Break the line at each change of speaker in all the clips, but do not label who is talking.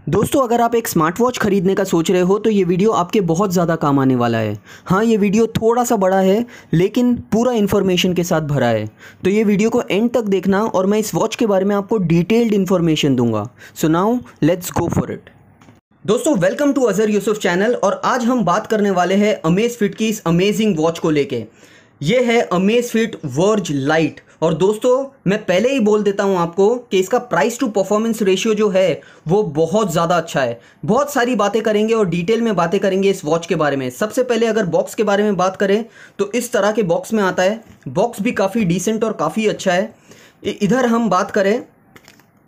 दोस्तों, अगर आप एक स्मार्ट वॉच खरीदने का सोच रहे हो तो ये वीडियो आपके बहुत ज़्यादा काम आने वाला है। हाँ, ये वीडियो थोड़ा सा बड़ा है लेकिन पूरा इन्फॉर्मेशन के साथ भरा है। तो ये वीडियो को एंड तक देखना और मैं इस वॉच के बारे में आपको डिटेल्ड इन्फॉर्मेशन दूंगा। So now let's go for it. दोस्तों, welcome to Azhar Yusuf channel और आज हम बात करने वाले हैं अमेज़फिट की इस अमेजिंग वॉच को लेके। ये है अमेज़फिट वर्ज लाइट। और दोस्तों, मैं पहले ही बोल देता हूं आपको कि इसका प्राइस टू परफॉर्मेंस रेशियो जो है वो बहुत ज़्यादा अच्छा है। बहुत सारी बातें करेंगे और डिटेल में बातें करेंगे इस वॉच के बारे में। सबसे पहले अगर बॉक्स के बारे में बात करें तो इस तरह के बॉक्स में आता है। बॉक्स भी काफ़ी डिसेंट और काफ़ी अच्छा है। इधर हम बात करें,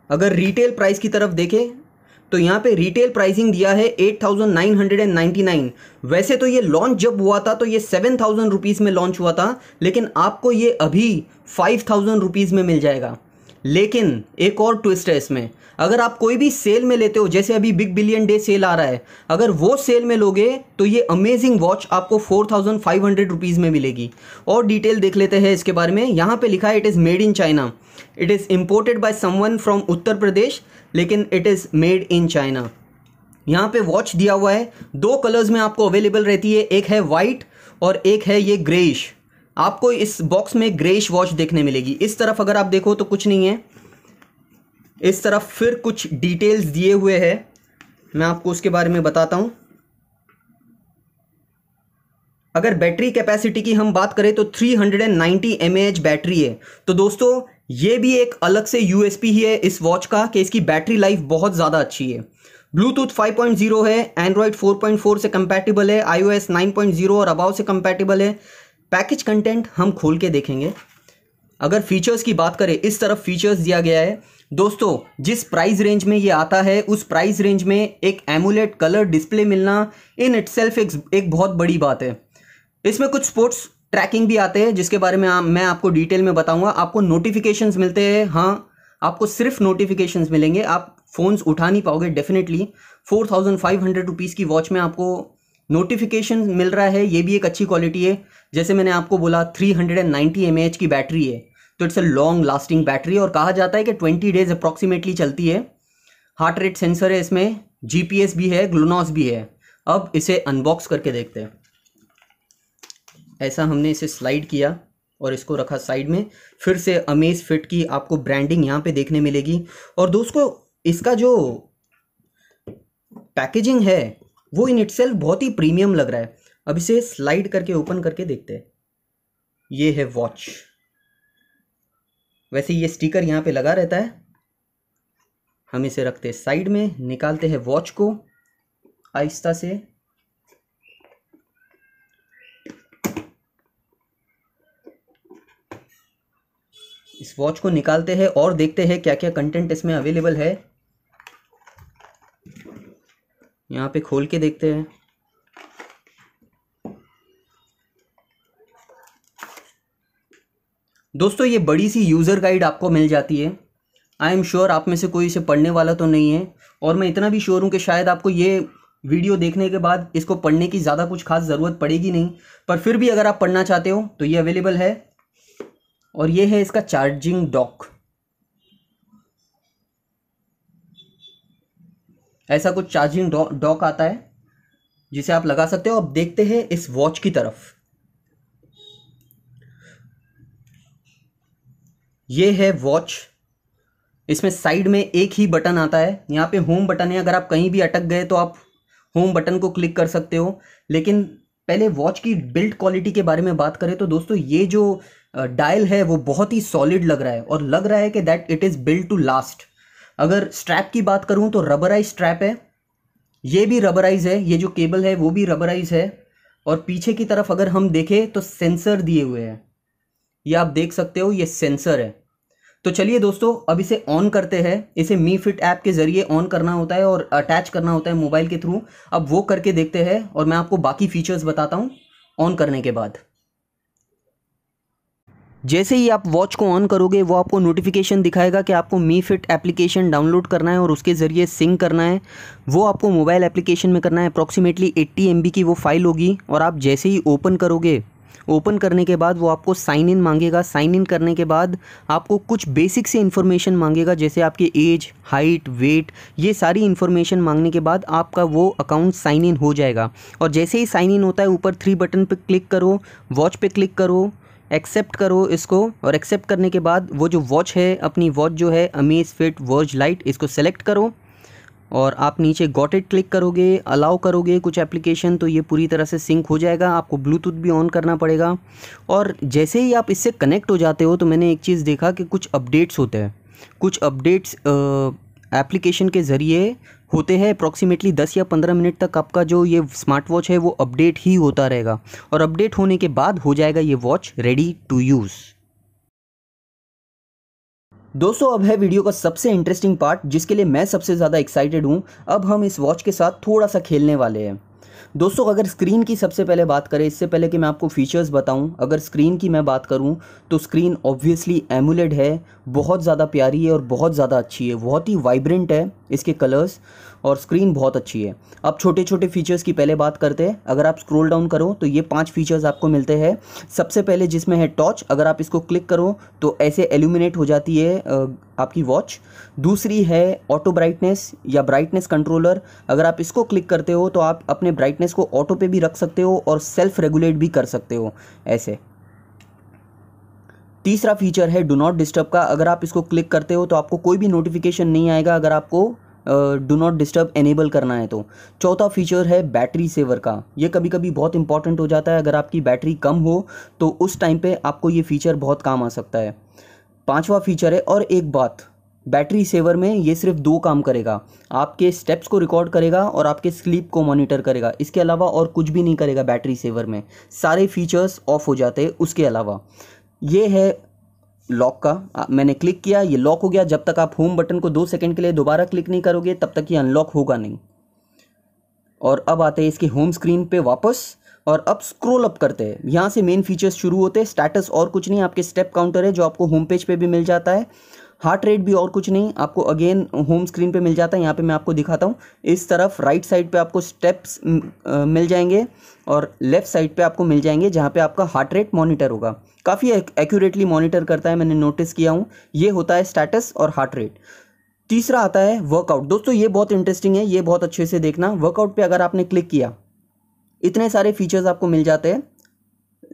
अगर रिटेल प्राइस की तरफ देखें तो यहाँ पे रिटेल प्राइसिंग दिया है 8,999। वैसे तो ये लॉन्च जब हुआ था तो ये 7,000 रुपीज़ में लॉन्च हुआ था, लेकिन आपको ये अभी 5,000 रुपीज़ में मिल जाएगा। लेकिन एक और ट्विस्ट है इसमें, अगर आप कोई भी सेल में लेते हो, जैसे अभी बिग बिलियन डे सेल आ रहा है, अगर वो सेल में लोगे तो ये अमेजिंग वॉच आपको 4,500 रुपीज़ में मिलेगी। और डिटेल देख लेते हैं इसके बारे में। यहाँ पे लिखा है it is made in China, it is imported by someone from Uttar Pradesh, लेकिन it is made in China. यहाँ पे वॉच दिया हुआ है, दो कलर्स में आपको अवेलेबल रहती है, एक है वाइट और एक है ये ग्रेइश। आपको इस बॉक्स में ग्रेइश वॉच देखने मिलेगी। इस तरफ अगर आप देखो तो कुछ नहीं है, इस तरफ फिर कुछ डिटेल्स दिए हुए हैं, मैं आपको उसके बारे में बताता हूँ। अगर बैटरी कैपेसिटी की हम बात करें तो 390 mAh बैटरी है। तो दोस्तों, ये भी एक अलग से यूएसपी ही है इस वॉच का कि इसकी बैटरी लाइफ बहुत ज़्यादा अच्छी है। ब्लूटूथ 5.0 है, एंड्रॉयड 4.4 से कंपैटिबल है, iOS 9.0 और अबाव से कंपैटिबल है। पैकेज कंटेंट हम खोल के देखेंगे। अगर फीचर्स की बात करें, इस तरफ फीचर्स दिया गया है। दोस्तों, जिस प्राइस रेंज में ये आता है उस प्राइस रेंज में एक एमुलेट कलर डिस्प्ले मिलना इन इटसेल्फ एक बहुत बड़ी बात है। इसमें कुछ स्पोर्ट्स ट्रैकिंग भी आते हैं जिसके बारे में मैं आपको डिटेल में बताऊंगा। आपको नोटिफिकेशंस मिलते हैं, हाँ आपको सिर्फ नोटिफिकेशंस मिलेंगे, आप फ़ोन्स उठा नहीं पाओगे डेफिनेटली। 4,500 रुपीज़ की वॉच में आपको नोटिफिकेशन मिल रहा है, ये भी एक अच्छी क्वालिटी है। जैसे मैंने आपको बोला 390 mAh की बैटरी है, तो it's a long lasting battery और कहा जाता है कि 20 डेज अप्रॉक्सीमेटली चलती है। हार्ट रेट सेंसर है इसमें, GPS भी है, ग्लूनॉस भी है। अब इसे अनबॉक्स करके देखते हैं। ऐसा हमने इसे स्लाइड किया और इसको रखा साइड में। फिर से अमेज़फिट की आपको ब्रांडिंग यहाँ पे देखने मिलेगी। और दोस्तों, इसका जो पैकेजिंग है वो इन इटसेल्फ बहुत ही प्रीमियम लग रहा है। अब इसे स्लाइड करके ओपन करके देखते हैं। ये है वॉच। वैसे ये स्टिकर यहाँ पे लगा रहता है। हम इसे रखते हैं साइड में, निकालते हैं वॉच को आहिस्ता से। इस वॉच को निकालते हैं और देखते हैं क्या क्या कंटेंट इसमें अवेलेबल है। यहाँ पे खोल के देखते हैं। दोस्तों, ये बड़ी सी यूज़र गाइड आपको मिल जाती है। आई एम श्योर आप में से कोई इसे पढ़ने वाला तो नहीं है, और मैं इतना भी श्योर हूँ कि शायद आपको ये वीडियो देखने के बाद इसको पढ़ने की ज़्यादा कुछ खास ज़रूरत पड़ेगी नहीं, पर फिर भी अगर आप पढ़ना चाहते हो तो ये अवेलेबल है। और ये है इसका चार्जिंग डॉक। ऐसा कुछ चार्जिंग डॉक आता है जिसे आप लगा सकते हो। अब देखते हैं इस वॉच की तरफ। ये है वॉच। इसमें साइड में एक ही बटन आता है, यहाँ पे होम बटन है। अगर आप कहीं भी अटक गए तो आप होम बटन को क्लिक कर सकते हो। लेकिन पहले वॉच की बिल्ड क्वालिटी के बारे में बात करें तो दोस्तों, ये जो डायल है वो बहुत ही सॉलिड लग रहा है और लग रहा है कि that it is build to last. अगर स्ट्रैप की बात करूं तो रबराइज स्ट्रैप है, ये भी रबराइज है, ये जो केबल है वो भी रबराइज है। और पीछे की तरफ अगर हम देखें तो सेंसर दिए हुए हैं, ये आप देख सकते हो, ये सेंसर है। तो चलिए दोस्तों, अब इसे ऑन करते हैं। इसे मी फिट ऐप के ज़रिए ऑन करना होता है और अटैच करना होता है मोबाइल के थ्रू। अब वो करके देखते हैं और मैं आपको बाकी फीचर्स बताता हूँ ऑन करने के बाद। जैसे ही आप वॉच को ऑन करोगे वो आपको नोटिफिकेशन दिखाएगा कि आपको मी फिट एप्लीकेशन डाउनलोड करना है और उसके ज़रिए सिंक करना है। वो आपको मोबाइल एप्लीकेशन में करना है। अप्रॉक्सीमेटली 80 MB की वो फाइल होगी और आप जैसे ही ओपन करोगे ओपन करने के बाद वो आपको साइन इन मांगेगा। साइन इन करने के बाद आपको कुछ बेसिक से इन्फॉर्मेशन मांगेगा, जैसे आपकी एज, हाइट, वेट, ये सारी इन्फॉर्मेशन मांगने के बाद आपका वो अकाउंट साइन इन हो जाएगा। और जैसे ही साइन इन होता है, ऊपर 3 बटन पे क्लिक करो, वॉच पे क्लिक करो, एक्सेप्ट करो इसको। और एक्सेप्ट करने के बाद वो जो वॉच है, अपनी वॉच जो है अमेज़फिट वर्ज लाइट, इसको सेलेक्ट करो और आप नीचे गॉट इट क्लिक करोगे, अलाउ करोगे कुछ एप्लीकेशन, तो ये पूरी तरह से सिंक हो जाएगा। आपको ब्लूटूथ भी ऑन करना पड़ेगा। और जैसे ही आप इससे कनेक्ट हो जाते हो तो मैंने एक चीज़ देखा कि कुछ अपडेट्स होते हैं। कुछ अपडेट्स एप्लीकेशन के ज़रिए होते हैं। अप्रॉक्सीमेटली 10 या 15 मिनट तक आपका जो ये स्मार्ट वॉच है वो अपडेट ही होता रहेगा। और अपडेट होने के बाद हो जाएगा ये वॉच रेडी टू यूज़। दोस्तों, अब है वीडियो का सबसे इंटरेस्टिंग पार्ट, जिसके लिए मैं सबसे ज़्यादा एक्साइटेड हूँ। अब हम इस वॉच के साथ थोड़ा सा खेलने वाले हैं। दोस्तों, अगर स्क्रीन की सबसे पहले बात करें, इससे पहले कि मैं आपको फीचर्स बताऊं, अगर स्क्रीन की मैं बात करूं तो स्क्रीन ऑब्वियसली एमुलेड है, बहुत ज़्यादा प्यारी है और बहुत ज़्यादा अच्छी है, बहुत ही वाइब्रेंट है इसके कलर्स, और स्क्रीन बहुत अच्छी है। अब छोटे छोटे फीचर्स की पहले बात करते हैं। अगर आप स्क्रॉल डाउन करो तो ये 5 फीचर्स आपको मिलते हैं। सबसे पहले जिसमें है टॉर्च, अगर आप इसको क्लिक करो तो ऐसे एल्यूमिनेट हो जाती है आपकी वॉच। दूसरी है ऑटो ब्राइटनेस या ब्राइटनेस कंट्रोलर, अगर आप इसको क्लिक करते हो तो आप अपने ब्राइटनेस को ऑटो पे भी रख सकते हो और सेल्फ रेगुलेट भी कर सकते हो ऐसे। तीसरा फीचर है डू नॉट डिस्टर्ब का, अगर आप इसको क्लिक करते हो तो आपको कोई भी नोटिफिकेशन नहीं आएगा अगर आपको डू नॉट डिस्टर्ब एनेबल करना है तो। चौथा फीचर है बैटरी सेवर का, ये कभी कभी बहुत इंपॉर्टेंट हो जाता है। अगर आपकी बैटरी कम हो तो उस टाइम पे आपको ये फीचर बहुत काम आ सकता है। पांचवा फीचर है, और एक बात, बैटरी सेवर में ये सिर्फ 2 काम करेगा, आपके स्टेप्स को रिकॉर्ड करेगा और आपके स्लीप को मॉनिटर करेगा। इसके अलावा और कुछ भी नहीं करेगा बैटरी सेवर में, सारे फीचर्स ऑफ हो जाते हैं उसके अलावा। ये है लॉक का, मैंने क्लिक किया, ये लॉक हो गया। जब तक आप होम बटन को 2 सेकंड के लिए दोबारा क्लिक नहीं करोगे तब तक ये अनलॉक होगा नहीं। और अब आते हैं इसके होम स्क्रीन पे वापस, और अब स्क्रॉल अप करते हैं। यहाँ से मेन फीचर्स शुरू होते हैं। स्टेटस और कुछ नहीं, आपके स्टेप काउंटर है जो आपको होम पेज पे भी मिल जाता है। हार्ट रेट भी और कुछ नहीं, आपको अगेन होम स्क्रीन पे मिल जाता है। यहाँ पे मैं आपको दिखाता हूँ, इस तरफ राइट साइड पे आपको स्टेप्स मिल जाएंगे और लेफ्ट साइड पे आपको मिल जाएंगे जहाँ पे आपका हार्ट रेट मॉनिटर होगा। काफ़ी एक्यूरेटली मॉनिटर करता है, मैंने नोटिस किया हूँ। ये होता है स्टेटस और हार्ट रेट। तीसरा आता है वर्कआउट। दोस्तों, ये बहुत इंटरेस्टिंग है, ये बहुत अच्छे से देखना। वर्कआउट पे अगर आपने क्लिक किया, इतने सारे फीचर्स आपको मिल जाते हैं,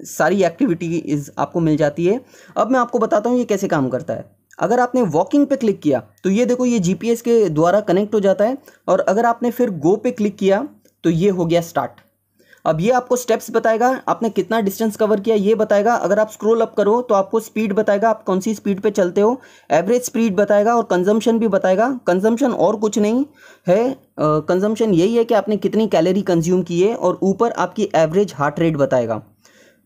सारी एक्टिविटीज आपको मिल जाती है। अब मैं आपको बताता हूँ ये कैसे काम करता है। अगर आपने वॉकिंग पे क्लिक किया तो ये देखो, ये जीपीएस के द्वारा कनेक्ट हो जाता है। और अगर आपने फिर गो पे क्लिक किया तो ये हो गया स्टार्ट। अब ये आपको स्टेप्स बताएगा, आपने कितना डिस्टेंस कवर किया ये बताएगा। अगर आप स्क्रॉल अप करो तो आपको स्पीड बताएगा, आप कौन सी स्पीड पे चलते हो, एवरेज स्पीड बताएगा और कंजम्पशन भी बताएगा। कंजम्पशन और कुछ नहीं है, कंजम्पशन यही है कि आपने कितनी कैलोरी कंज्यूम की है, और ऊपर आपकी एवरेज हार्ट रेट बताएगा।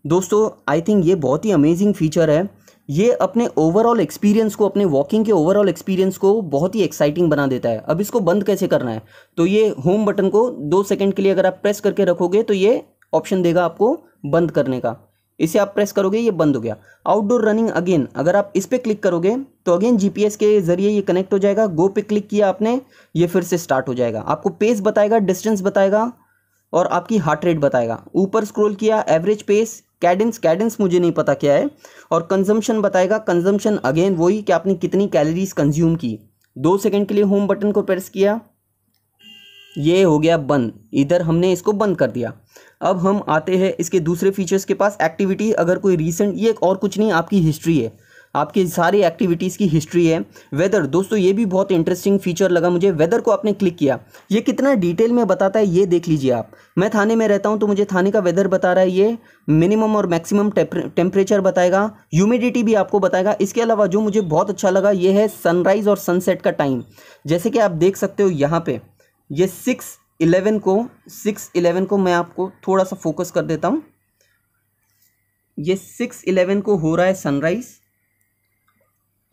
दोस्तों, आई थिंक ये बहुत ही अमेजिंग फीचर है। ये अपने ओवरऑल एक्सपीरियंस को, अपने वॉकिंग के ओवरऑल एक्सपीरियंस को बहुत ही एक्साइटिंग बना देता है। अब इसको बंद कैसे करना है, तो ये होम बटन को 2 सेकंड के लिए अगर आप प्रेस करके रखोगे तो ये ऑप्शन देगा आपको बंद करने का। इसे आप प्रेस करोगे, ये बंद हो गया। आउटडोर रनिंग, अगेन अगर आप इस पर क्लिक करोगे तो अगेन जीपीएस के जरिए ये कनेक्ट हो जाएगा। गो पे क्लिक किया आपने, ये फिर से स्टार्ट हो जाएगा। आपको पेस बताएगा, डिस्टेंस बताएगा और आपकी हार्ट रेट बताएगा। ऊपर स्क्रॉल किया, एवरेज पेस, कैडेंस मुझे नहीं पता क्या है, और कंजम्पशन बताएगा। कंजम्पशन अगेन वही कि आपने कितनी कैलोरीज कंज्यूम की। 2 सेकंड के लिए होम बटन को प्रेस किया, ये हो गया बंद। इधर हमने इसको बंद कर दिया। अब हम आते हैं इसके दूसरे फीचर्स के पास, एक्टिविटी। अगर कोई रीसेंट, ये और कुछ नहीं, आपकी हिस्ट्री है, आपकी सारी एक्टिविटीज़ की हिस्ट्री है। वेदर, दोस्तों ये भी बहुत इंटरेस्टिंग फीचर लगा मुझे। वेदर को आपने क्लिक किया, ये कितना डिटेल में बताता है ये देख लीजिए आप। मैं थाने में रहता हूँ तो मुझे थाने का वेदर बता रहा है, ये मिनिमम और मैक्सिमम टेम्परेचर बताएगा, ह्यूमिडिटी भी आपको बताएगा। इसके अलावा जो मुझे बहुत अच्छा लगा ये है सनराइज़ और सनसेट का टाइम। जैसे कि आप देख सकते हो यहाँ पे ये 6:11 को मैं आपको थोड़ा सा फोकस कर देता हूँ। ये 6:11 को हो रहा है सनराइज़,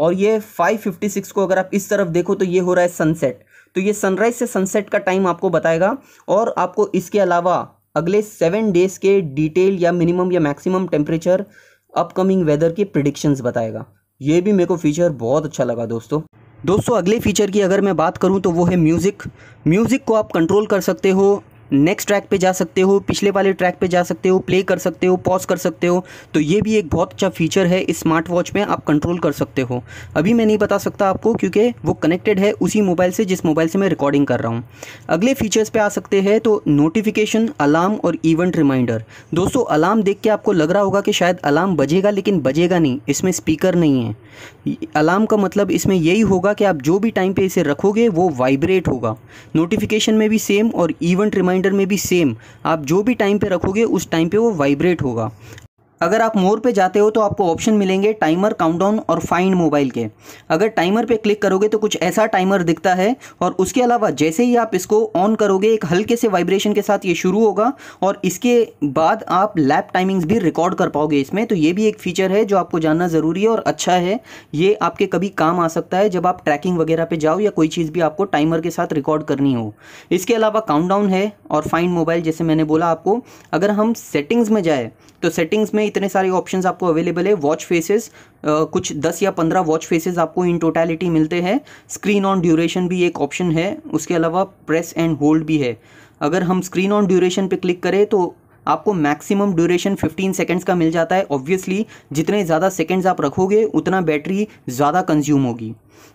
और ये 5:56 को अगर आप इस तरफ देखो तो ये हो रहा है सनसेट। तो ये सनराइज से सनसेट का टाइम आपको बताएगा, और आपको इसके अलावा अगले 7 डेज के डिटेल या मिनिमम या मैक्सिमम टेम्परेचर, अपकमिंग वेदर के प्रिडिक्शंस बताएगा। ये भी मेरे को फीचर बहुत अच्छा लगा दोस्तों। अगले फीचर की अगर मैं बात करूं तो वो है म्यूज़िक। म्यूज़िक को आप कंट्रोल कर सकते हो नेक्स्ट ट्रैक पे जा सकते हो, पिछले वाले ट्रैक पे जा सकते हो, प्ले कर सकते हो, पॉज कर सकते हो। तो ये भी एक बहुत अच्छा फीचर है इस स्मार्ट वॉच में, आप कंट्रोल कर सकते हो। अभी मैं नहीं बता सकता आपको क्योंकि वो कनेक्टेड है उसी मोबाइल से जिस मोबाइल से मैं रिकॉर्डिंग कर रहा हूँ। अगले फीचर्स पे आ सकते हैं तो नोटिफिकेशन, अलार्म और इवेंट रिमाइंडर। दोस्तों अलार्म देख के आपको लग रहा होगा कि शायद अलार्म बजेगा, लेकिन बजेगा नहीं, इसमें स्पीकर नहीं है। अलार्म का मतलब इसमें यही होगा कि आप जो भी टाइम पे इसे रखोगे वो वाइब्रेट होगा। नोटिफिकेशन में भी सेम और इवेंट रिमाइंडर में भी सेम, आप जो भी टाइम पे रखोगे उस टाइम पे वो वाइब्रेट होगा। अगर आप मोर पे जाते हो तो आपको ऑप्शन मिलेंगे टाइमर, काउंटडाउन और फाइंड मोबाइल के। अगर टाइमर पे क्लिक करोगे तो कुछ ऐसा टाइमर दिखता है, और उसके अलावा जैसे ही आप इसको ऑन करोगे एक हल्के से वाइब्रेशन के साथ ये शुरू होगा, और इसके बाद आप लैप टाइमिंग्स भी रिकॉर्ड कर पाओगे इसमें। तो ये भी एक फीचर है जो आपको जानना ज़रूरी है और अच्छा है, ये आपके कभी काम आ सकता है जब आप ट्रैकिंग वगैरह पे जाओ या कोई चीज़ भी आपको टाइमर के साथ रिकॉर्ड करनी हो। इसके अलावा काउंटडाउन है और फाइंड मोबाइल, जैसे मैंने बोला आपको। अगर हम सेटिंग्स में जाए तो सेटिंग्स में इतने सारे ऑप्शंस आपको अवेलेबल है। वॉच फेसेस, कुछ 10 या 15 वॉच फेसेस आपको इन टोटलिटी मिलते हैं। स्क्रीन ऑन ड्यूरेशन भी एक ऑप्शन है, उसके अलावा प्रेस एंड होल्ड भी है। अगर हम स्क्रीन ऑन ड्यूरेशन पे क्लिक करें तो आपको मैक्सिमम ड्यूरेशन 15 सेकंड्स का मिल जाता है। ऑब्वियसली जितने ज़्यादा सेकंड्स आप रखोगे उतना बैटरी ज़्यादा कंज्यूम होगी।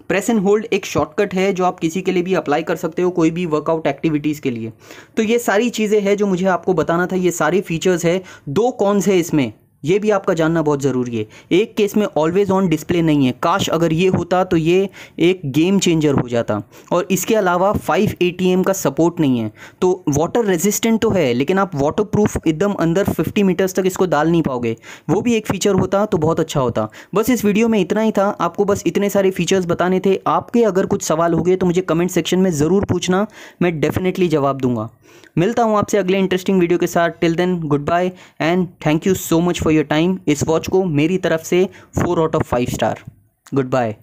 प्रेस एंड होल्ड एक शॉर्टकट है जो आप किसी के लिए भी अप्लाई कर सकते हो, कोई भी वर्कआउट एक्टिविटीज़ के लिए। तो ये सारी चीज़ें हैं जो मुझे आपको बताना था, ये सारे फीचर्स है। दो कॉन्स है इसमें, ये भी आपका जानना बहुत ज़रूरी है। एक केस में ऑलवेज ऑन डिस्प्ले नहीं है, काश अगर ये होता तो ये एक गेम चेंजर हो जाता। और इसके अलावा 5 ATM का सपोर्ट नहीं है। तो वाटर रेजिस्टेंट तो है, लेकिन आप वाटर प्रूफ एकदम अंदर 50 मीटर्स तक इसको डाल नहीं पाओगे। वो भी एक फ़ीचर होता तो बहुत अच्छा होता। बस इस वीडियो में इतना ही था, आपको बस इतने सारे फीचर्स बताने थे। आपके अगर कुछ सवाल हो गए तो मुझे कमेंट सेक्शन में ज़रूर पूछना, मैं डेफिनेटली जवाब दूंगा। मिलता हूँ आपसे अगले इंटरेस्टिंग वीडियो के साथ। Till then good bye and thank you so much for your time. इस वॉच को मेरी तरफ से 4 out of 5 star. Good bye.